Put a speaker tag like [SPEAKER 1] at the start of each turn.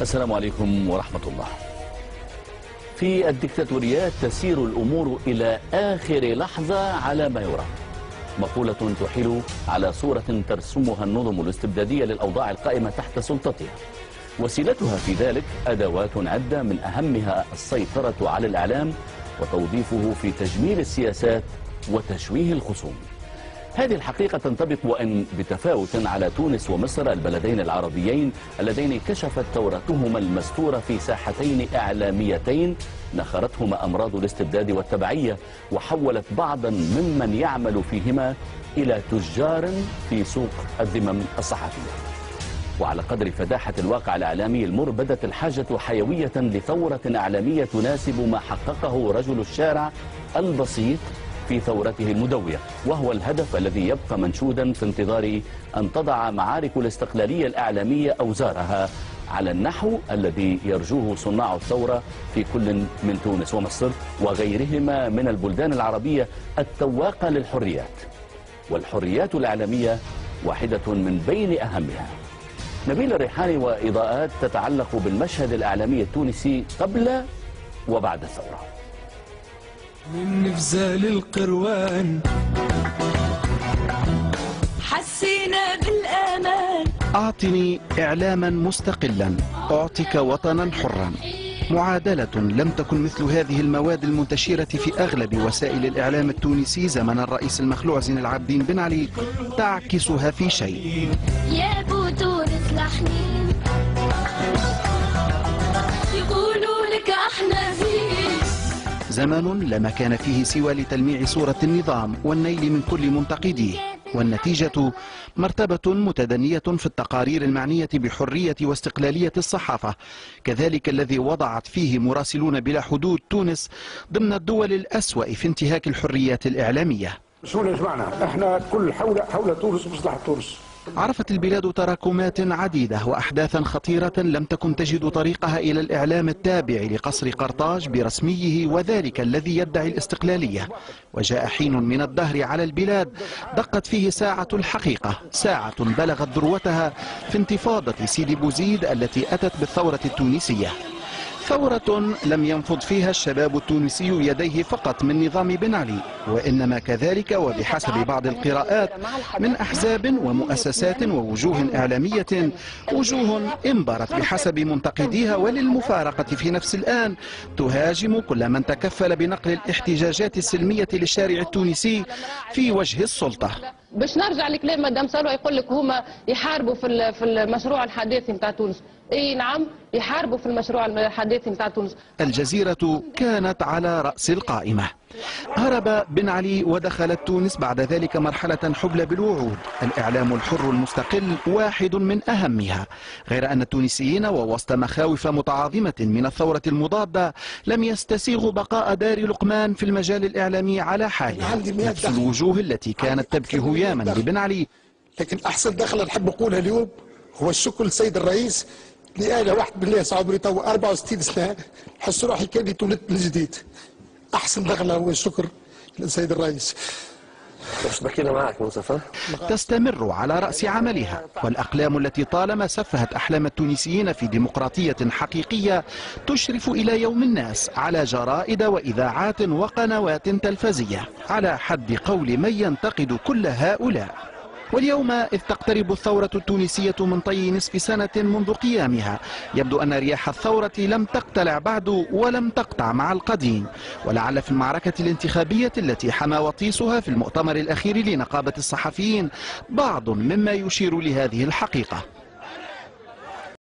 [SPEAKER 1] السلام عليكم ورحمة الله. في الدكتاتوريات تسير الأمور إلى آخر لحظة على ما يرام. مقولة تحيل على صورة ترسمها النظم الاستبدادية للأوضاع القائمة تحت سلطتها. وسيلتها في ذلك أدوات عدة، من أهمها السيطرة على الإعلام وتوظيفه في تجميل السياسات وتشويه الخصوم. هذه الحقيقة تنطبق وإن بتفاوت على تونس ومصر، البلدين العربيين اللذين كشفت ثورتهما المستورة في ساحتين إعلاميتين نخرتهما أمراض الاستبداد والتبعية، وحولت بعضا ممن يعمل فيهما إلى تجار في سوق الذمم الصحفية. وعلى قدر فداحة الواقع الإعلامي المر، بدت الحاجة حيوية لثورة إعلامية تناسب ما حققه رجل الشارع البسيط في ثورته المدوية، وهو الهدف الذي يبقى منشودا في انتظار أن تضع معارك الاستقلالية الإعلامية أوزارها على النحو الذي يرجوه صناع الثورة في كل من تونس ومصر وغيرهما من البلدان العربية التواقة للحريات. والحريات الإعلامية واحدة من بين أهمها. نبيل الريحاني وإضاءات تتعلق بالمشهد الإعلامي التونسي قبل وبعد الثورة.
[SPEAKER 2] من نفزال القروان
[SPEAKER 3] حسينا بالأمان.
[SPEAKER 4] أعطني إعلاما مستقلا أعطيك وطنا حرا. معادلة لم تكن مثل هذه المواد المنتشرة في أغلب وسائل الإعلام التونسي زمن الرئيس المخلوع زين العابدين بن علي تعكسها في شيء.
[SPEAKER 3] يا بو تونس لحنين يقولوا لك احنا فيه.
[SPEAKER 4] زمن لا مكان فيه سوى لتلميع صورة النظام والنيل من كل منتقديه، والنتيجة مرتبة متدنية في التقارير المعنية بحرية واستقلالية الصحافة، كذلك الذي وضعت فيه مراسلون بلا حدود تونس ضمن الدول الأسوأ في انتهاك الحريات الإعلامية.
[SPEAKER 5] شو اللي جمعنا؟ احنا كل حول تونس ومصلحة تونس.
[SPEAKER 4] عرفت البلاد تراكمات عديدة وأحداثا خطيرة لم تكن تجد طريقها إلى الإعلام التابع لقصر قرطاج برسميه وذلك الذي يدعي الاستقلالية. وجاء حين من الدهر على البلاد دقت فيه ساعة الحقيقة، ساعة بلغت ذروتها في انتفاضة سيدي بوزيد التي أتت بالثورة التونسية. ثورة لم ينفض فيها الشباب التونسي يديه فقط من نظام بن علي، وإنما كذلك وبحسب بعض القراءات من أحزاب ومؤسسات ووجوه إعلامية، وجوه انبرت بحسب منتقديها وللمفارقة في نفس الآن تهاجم كل من تكفل بنقل الاحتجاجات السلمية للشارع التونسي في وجه السلطة.
[SPEAKER 6] باش نرجع لكلام مدام سلوى، يقول لك هما يحاربوا في المشروع الحداثي نتاع تونس. اي نعم، يحاربوا في المشروع الحداثي نتاع تونس.
[SPEAKER 4] الجزيرة كانت على رأس القائمة. هرب بن علي ودخلت تونس بعد ذلك مرحلة حبلى بالوعود. الإعلام الحر المستقل واحد من أهمها، غير أن التونسيين ووسط مخاوف متعاظمة من الثورة المضادة لم يستسيغوا بقاء دار لقمان في المجال الإعلامي على حالها. نفس الوجوه التي كانت تبكي هياما لبن علي.
[SPEAKER 5] لكن أحسن دخلة نحب نقولها اليوم هو الشكر للسيد الرئيس، لأنا واحد بالله صعب لي تو 64 سنة حس روحي كاني تولدت من جديد. أحسن دخلة هو الشكر للسيد الرئيس.
[SPEAKER 7] باش بحكينا معك موسف.
[SPEAKER 4] تستمر على رأس عملها، والأقلام التي طالما سفهت أحلام التونسيين في ديمقراطية حقيقية تشرف إلى يوم الناس على جرائد وإذاعات وقنوات تلفزية، على حد قول من ينتقد كل هؤلاء. واليوم إذ تقترب الثورة التونسية من طي نصف سنة منذ قيامها، يبدو أن رياح الثورة لم تقتلع بعد ولم تقطع مع القديم، ولعل في المعركة الانتخابية التي حمى وطيسها في المؤتمر الأخير لنقابة الصحفيين بعض مما يشير لهذه الحقيقة.